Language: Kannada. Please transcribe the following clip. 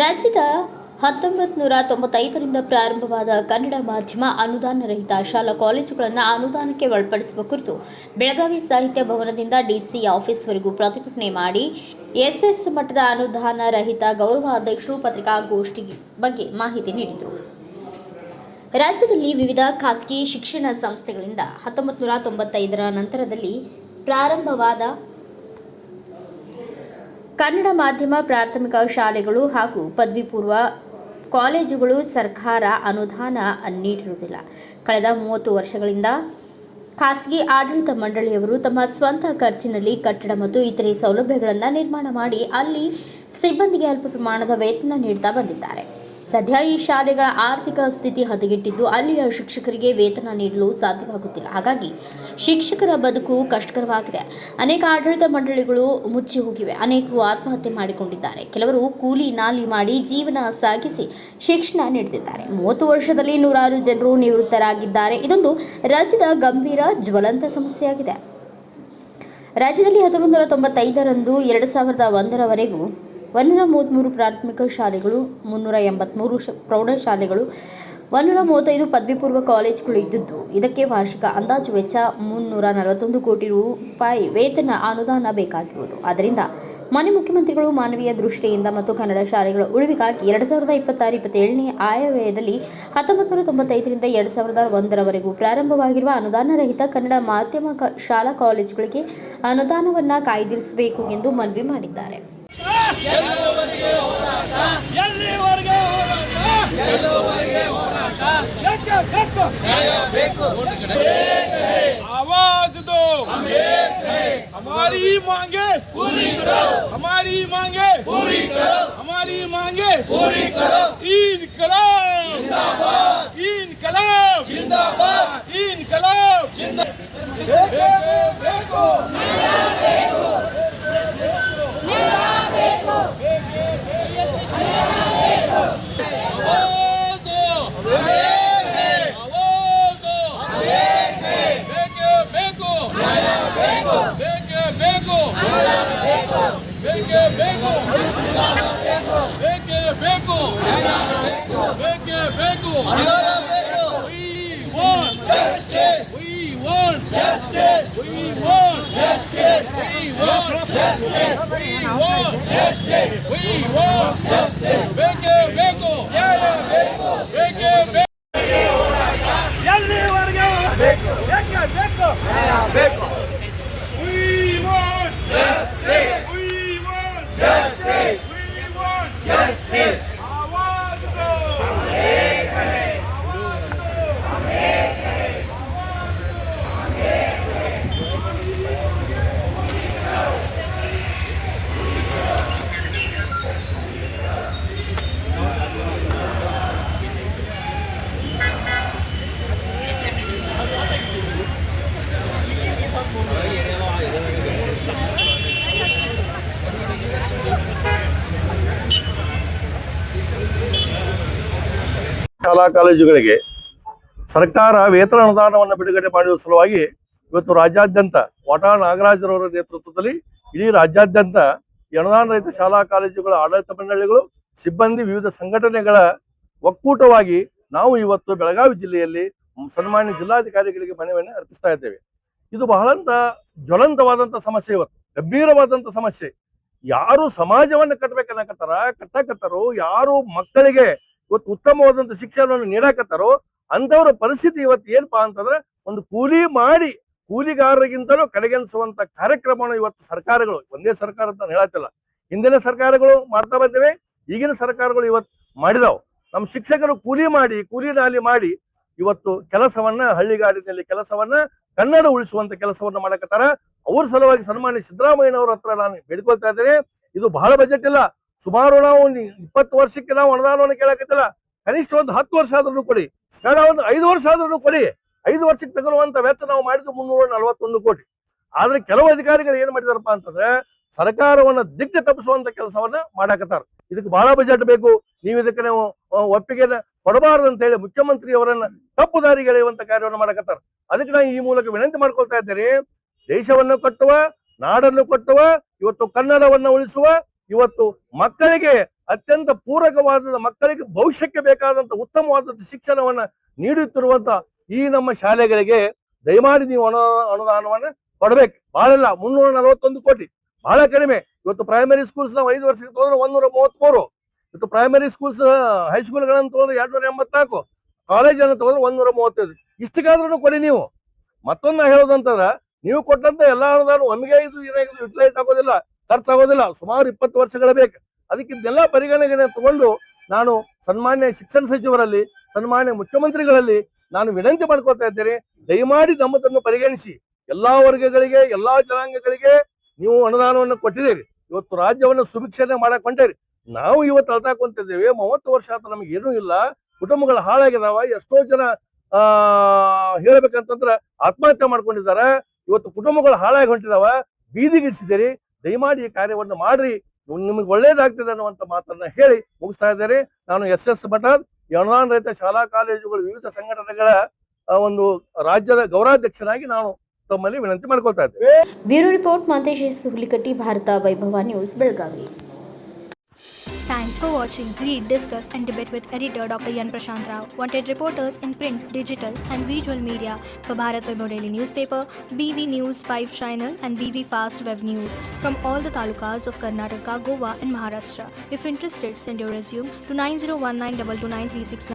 ರಾಜ್ಯದ 1995ರಿಂದ ಪ್ರಾರಂಭವಾದ ಕನ್ನಡ ಮಾಧ್ಯಮ ಅನುದಾನ ರಹಿತ ಶಾಲಾ ಕಾಲೇಜುಗಳನ್ನು ಅನುದಾನಕ್ಕೆ ಒಳಪಡಿಸುವ ಕುರಿತು ಬೆಳಗಾವಿ ಸಾಹಿತ್ಯ ಭವನದಿಂದ ಡಿಸಿ ಆಫೀಸ್ವರೆಗೂ ಪ್ರತಿಭಟನೆ ಮಾಡಿ ಎಸ್ಎಸ್ ಮಟ್ಟದ ಅನುದಾನ ರಹಿತ ಗೌರವ ಅಧ್ಯಕ್ಷರು ಪತ್ರಿಕಾಗೋಷ್ಠಿ ಬಗ್ಗೆ ಮಾಹಿತಿ ನೀಡಿದರು. ರಾಜ್ಯದಲ್ಲಿ ವಿವಿಧ ಖಾಸಗಿ ಶಿಕ್ಷಣ ಸಂಸ್ಥೆಗಳಿಂದ 1995ರ ನಂತರದಲ್ಲಿ ಪ್ರಾರಂಭವಾದ ಕನ್ನಡ ಮಾಧ್ಯಮ ಪ್ರಾಥಮಿಕ ಶಾಲೆಗಳು ಹಾಗೂ ಪದವಿ ಪೂರ್ವ ಕಾಲೇಜುಗಳು ಸರ್ಕಾರ ಅನುದಾನ ನೀಡಿರುವುದಿಲ್ಲ. ಕಳೆದ 30 ವರ್ಷಗಳಿಂದ ಖಾಸಗಿ ಆಡಳಿತ ಮಂಡಳಿಯವರು ತಮ್ಮ ಸ್ವಂತ ಖರ್ಚಿನಲ್ಲಿ ಕಟ್ಟಡ ಮತ್ತು ಇತರೆ ಸೌಲಭ್ಯಗಳನ್ನು ನಿರ್ಮಾಣ ಮಾಡಿ ಅಲ್ಲಿ ಸಿಬ್ಬಂದಿಗೆ ಅಲ್ಪ ಪ್ರಮಾಣದ ವೇತನ ನೀಡುತ್ತಾ ಬಂದಿದ್ದಾರೆ. ಸದ್ಯ ಈ ಶಾಲೆಗಳ ಆರ್ಥಿಕ ಸ್ಥಿತಿ ಹದಗೆಟ್ಟಿದ್ದು ಅಲ್ಲಿಯ ಶಿಕ್ಷಕರಿಗೆ ವೇತನ ನೀಡಲು ಸಾಧ್ಯವಾಗುತ್ತಿಲ್ಲ. ಹಾಗಾಗಿ ಶಿಕ್ಷಕರ ಬದುಕು ಕಷ್ಟಕರವಾಗಿದೆ. ಅನೇಕ ಆಡಳಿತ ಮಂಡಳಿಗಳು ಮುಚ್ಚಿ ಹೋಗಿವೆ. ಅನೇಕರು ಆತ್ಮಹತ್ಯೆ ಮಾಡಿಕೊಂಡಿದ್ದಾರೆ. ಕೆಲವರು ಕೂಲಿ ನಾಲಿ ಮಾಡಿ ಜೀವನ ಸಾಗಿಸಿ ಶಿಕ್ಷಣ ನೀಡುತ್ತಿದ್ದಾರೆ. 30 ವರ್ಷದಲ್ಲಿ ನೂರಾರು ಜನರು ನಿವೃತ್ತರಾಗಿದ್ದಾರೆ. ಇದೊಂದು ರಾಜ್ಯದ ಗಂಭೀರ ಜ್ವಲಂತ ಸಮಸ್ಯೆಯಾಗಿದೆ. ರಾಜ್ಯದಲ್ಲಿ 1995ರಂದು 2001ರವರೆಗೂ 133 ಪ್ರಾಥಮಿಕ ಶಾಲೆಗಳು, 383 ಪ್ರೌಢಶಾಲೆಗಳು, 135 ಪದವಿ ಪೂರ್ವ ಕಾಲೇಜುಗಳು ಇದ್ದಿದ್ದು, ಇದಕ್ಕೆ ವಾರ್ಷಿಕ ಅಂದಾಜು ವೆಚ್ಚ 341 ಕೋಟಿ ರೂಪಾಯಿ ವೇತನ ಅನುದಾನ ಬೇಕಾಗಿರುವುದು. ಆದ್ದರಿಂದ ಮಾನ್ಯ ಮುಖ್ಯಮಂತ್ರಿಗಳು ಮಾನವೀಯ ದೃಷ್ಟಿಯಿಂದ ಮತ್ತು ಕನ್ನಡ ಶಾಲೆಗಳ ಉಳಿವಿಗಾಗಿ 2026-27ನೇ ಆಯವ್ಯಯದಲ್ಲಿ 1995ರಿಂದ 2001ರವರೆಗೂ ಪ್ರಾರಂಭವಾಗಿರುವ ಅನುದಾನ ರಹಿತ ಕನ್ನಡ ಮಾಧ್ಯಮ ಶಾಲಾ ಕಾಲೇಜುಗಳಿಗೆ ಅನುದಾನವನ್ನು ಕಾಯ್ದಿರಿಸಬೇಕು ಎಂದು ಮನವಿ ಮಾಡಿದ್ದಾರೆ. आवाज दो, हमारी मांगे पूरी करो, हमारी मांगे पूरी करो, हमारी मांगे पूरी करो। इनकलाब जिंदाबाद, इनकलाब जिंदाबाद, इनकलाब जिंदाबाद। देखो ಶಾಲಾ ಕಾಲೇಜುಗಳಿಗೆ ಸರ್ಕಾರ ವೇತನ ಅನುದಾನವನ್ನು ಬಿಡುಗಡೆ ಮಾಡುವ ಸಲುವಾಗಿ ಇವತ್ತು ರಾಜ್ಯಾದ್ಯಂತ ವಾಟಾ ನಾಗರಾಜರವರ ನೇತೃತ್ವದಲ್ಲಿ ಇಡೀ ರಾಜ್ಯಾದ್ಯಂತ ಅನುದಾನ ರಹಿತ ಶಾಲಾ ಕಾಲೇಜುಗಳ ಆಡಳಿತ ಮಂಡಳಿಗಳು, ಸಿಬ್ಬಂದಿ, ವಿವಿಧ ಸಂಘಟನೆಗಳ ಒಕ್ಕೂಟವಾಗಿ ನಾವು ಇವತ್ತು ಬೆಳಗಾವಿ ಜಿಲ್ಲೆಯಲ್ಲಿ ಸನ್ಮಾನ್ಯ ಜಿಲ್ಲಾಧಿಕಾರಿಗಳಿಗೆ ಮನವಿಯನ್ನು ಅರ್ಪಿಸ್ತಾ ಇದ್ದೇವೆ. ಇದು ಬಹಳಂತ ಜ್ವಲಂತವಾದಂಥ ಸಮಸ್ಯೆ, ಇವತ್ತು ಗಂಭೀರವಾದಂಥ ಸಮಸ್ಯೆ. ಯಾರು ಸಮಾಜವನ್ನು ಕಟ್ಟಕತ್ತಾರೋ, ಯಾರು ಮಕ್ಕಳಿಗೆ ಇವತ್ತು ಉತ್ತಮವಾದಂಥ ಶಿಕ್ಷಣವನ್ನು ನೀಡಕತ್ತಾರೋ ಅಂಥವ್ರ ಪರಿಸ್ಥಿತಿ ಇವತ್ತು ಏನಪ್ಪಾ ಅಂತಂದ್ರೆ, ಒಂದು ಕೂಲಿ ಮಾಡಿ ಕೂಲಿಗಾರರಿಗಿಂತಲೂ ಕಡೆಗಣಿಸುವಂತ ಕಾರ್ಯಕ್ರಮವನ್ನು ಇವತ್ತು ಸರ್ಕಾರಗಳು, ಒಂದೇ ಸರ್ಕಾರ ಅಂತ ಹೇಳತ್ತಿಲ್ಲ, ಹಿಂದಿನ ಸರ್ಕಾರಗಳು ಮಾಡ್ತಾ ಬಂದಿವೆ, ಈಗಿನ ಸರ್ಕಾರಗಳು ಇವತ್ತು ಮಾಡಿದಾವ್. ನಮ್ಮ ಶಿಕ್ಷಕರು ಕೂಲಿ ನಾಲಿ ಮಾಡಿ ಇವತ್ತು ಕೆಲಸವನ್ನ, ಹಳ್ಳಿಗಾಡಿನಲ್ಲಿ ಕೆಲಸವನ್ನ, ಕನ್ನಡ ಉಳಿಸುವಂತ ಕೆಲಸವನ್ನ ಮಾಡಕತ್ತಾರ. ಅವ್ರ ಸಲುವಾಗಿ ಸನ್ಮಾನ್ಯ ಸಿದ್ದರಾಮಯ್ಯನವ್ರ ಹತ್ರ ನಾನು ಬೇಡ್ಕೊಳ್ತಾ ಇದ್ದೇನೆ. ಇದು ಬಹಳ ಬಜೆಟ್ ಇಲ್ಲ, ಸುಮಾರು ನಾವು 20 ವರ್ಷಕ್ಕೆ ನಾವು ಅನುದಾನವನ್ನು ಕೇಳಕತ್ತಿಲ್ಲ. ಕನಿಷ್ಠ ಒಂದು 10 ವರ್ಷ ಆದ್ರೂ ಕೊಡಿ, ಬೇಡ ಒಂದು 5 ವರ್ಷ ಆದ್ರೂ ಕೊಡಿ. 5 ವರ್ಷಕ್ಕೆ ತಗೊಳ್ಳುವಂತ ವೆಚ್ಚ ನಾವು ಮಾಡಿದ್ದು 341 ಕೋಟಿ. ಆದ್ರೆ ಕೆಲವು ಅಧಿಕಾರಿಗಳು ಏನ್ ಮಾಡಿದಾರಪ್ಪ ಅಂತಂದ್ರೆ, ಸರ್ಕಾರವನ್ನ ದಿಗ್ಗ ತಪ್ಪಿಸುವಂತ ಕೆಲಸವನ್ನ ಮಾಡಕತ್ತಾರ. ಇದಕ್ಕೆ ಬಹಳ ಬಜೆಟ್ ಬೇಕು, ನೀವು ಇದಕ್ಕೆ ನಾವು ಒಪ್ಪಿಗೆ ಕೊಡಬಾರದು ಅಂತ ಹೇಳಿ ಮುಖ್ಯಮಂತ್ರಿ ಅವರನ್ನ ತಪ್ಪು ದಾರಿಗೆ ಎಳೆಯುವಂತ ಕಾರ್ಯವನ್ನು ಮಾಡಕತ್ತಾರ. ಅದಕ್ಕೆ ನಾನು ಈ ಮೂಲಕ ವಿನಂತಿ ಮಾಡ್ಕೊಳ್ತಾ ಇದ್ದೇನೆ, ದೇಶವನ್ನು ಕಟ್ಟುವ, ನಾಡನ್ನು ಕಟ್ಟುವ, ಇವತ್ತು ಕನ್ನಡವನ್ನ ಉಳಿಸುವ, ಇವತ್ತು ಮಕ್ಕಳಿಗೆ ಅತ್ಯಂತ ಪೂರಕವಾದ ಮಕ್ಕಳಿಗೆ ಭವಿಷ್ಯಕ್ಕೆ ಬೇಕಾದಂತ ಉತ್ತಮವಾದಂತ ಶಿಕ್ಷಣವನ್ನ ನೀಡುತ್ತಿರುವಂತ ಈ ನಮ್ಮ ಶಾಲೆಗಳಿಗೆ ದಯಮಾಡಿ ನೀವು ಅನುದಾನವನ್ನ ಕೊಡ್ಬೇಕು. ಬಹಳ 341 ಕೋಟಿ, ಬಹಳ ಕಡಿಮೆ. ಇವತ್ತು ಪ್ರೈಮರಿ ಸ್ಕೂಲ್ಸ್ ನಾವು 5 ವರ್ಷಕ್ಕೆ ತಗೊಂಡ್ರೆ 133, ಇವತ್ತು ಪ್ರೈಮರಿ ಸ್ಕೂಲ್ಸ್ ಹೈಸ್ಕೂಲ್ಗಳನ್ನು ತಗೊಂಡ್ರೆ 284, ಕಾಲೇಜ್ ಅನ್ನು ತಗೊಂಡ್ರೆ 135. ಇಷ್ಟಕ್ಕಾದ್ರೂ ಕೊಡಿ ನೀವು. ಮತ್ತೊಂದು ಹೇಳೋದಂತಂದ್ರ ನೀವು ಕೊಟ್ಟಂತ ಎಲ್ಲಾ ಅನುದಾನ ಒಮ್ಮೆಗೆ ಇದು ಯುಟಿಲೈಸ್ ಆಗೋದಿಲ್ಲ, ಖರ್ಚಾಗೋದಿಲ್ಲ, ಸುಮಾರು 20 ವರ್ಷಗಳ ಬೇಕು. ಅದಕ್ಕೆ ಇದೆಲ್ಲ ಪರಿಗಣನೆಗೆ ತಗೊಂಡು ನಾನು ಸನ್ಮಾನ್ಯ ಶಿಕ್ಷಣ ಸಚಿವರಲ್ಲಿ, ಸನ್ಮಾನ್ಯ ಮುಖ್ಯಮಂತ್ರಿಗಳಲ್ಲಿ ನಾನು ವಿನಂತಿ ಮಾಡ್ಕೊತಾ ಇದ್ದೇನೆ, ದಯಮಾಡಿ ನಮ್ಮದನ್ನು ಪರಿಗಣಿಸಿ. ಎಲ್ಲಾ ವರ್ಗಗಳಿಗೆ, ಎಲ್ಲಾ ಜನಾಂಗಗಳಿಗೆ ನೀವು ಅನುದಾನವನ್ನು ಕೊಟ್ಟಿದ್ದೀರಿ. ಇವತ್ತು ರಾಜ್ಯವನ್ನು ಸುಭಿಕ್ಷಣೆ ಮಾಡಕ್ ಹೊಂಟೇರಿ. ನಾವು ಇವತ್ತು ಅಳ್ತಾ ಕುಂತಿದ್ದೇವೆ, 30 ವರ್ಷ ಆತ ನಮ್ಗೆ ಏನೂ ಇಲ್ಲ, ಕುಟುಂಬಗಳು ಹಾಳಾಗಿದಾವ. ಎಷ್ಟೋ ಜನ ಹೇಳ್ಬೇಕಂತಂದ್ರ ಆತ್ಮಹತ್ಯೆ ಮಾಡ್ಕೊಂಡಿದ್ದಾರೆ. ಇವತ್ತು ಕುಟುಂಬಗಳು ಹಾಳಾಗಿ ಹೊಂಟಿದಾವ, ಬೀದಿಗಿಳಿಸಿದ್ದೀರಿ. ದಯಮಾಡಿ ಈ ಕಾರ್ಯವನ್ನು ಮಾಡ್ರಿ, ನಿಮ್ಗೆ ಒಳ್ಳೇದಾಗ್ತದೆ ಅನ್ನುವಂತ ಮಾತನ್ನ ಹೇಳಿ ಮುಗಿಸ್ತಾ ಇದ್ದಾರೆ. ನಾನು SS ಭಟಾರ್, ಈ ಅನುದಾನ ರಹಿತ ಶಾಲಾ ಕಾಲೇಜುಗಳ ವಿವಿಧ ಸಂಘಟನೆಗಳ ಒಂದು ರಾಜ್ಯದ ಗೌರವಾಧ್ಯಕ್ಷನಾಗಿ ನಾನು ತಮ್ಮಲ್ಲಿ ವಿನಂತಿ ಮಾಡ್ಕೊಳ್ತಾ ಇದ್ದೇವೆ. ಬ್ಯೂರೋ ರಿಪೋರ್ಟ್ ಮಂತೇಶ್ ಸುಗ್ಲಿಕಟ್ಟಿ, ಭಾರತ ವೈಭವ news, Belagavi. Thanks for watching. Read, discuss and debate with editor Dr. Yan Prashant Rao. Wanted reporters in print, digital and visual media for Bharat Vaibhav Daily Newspaper, BV News 5 Channel and BV Fast Web News from all the talukas of Karnataka, Goa and Maharashtra. If interested, send your resume to 9019229369.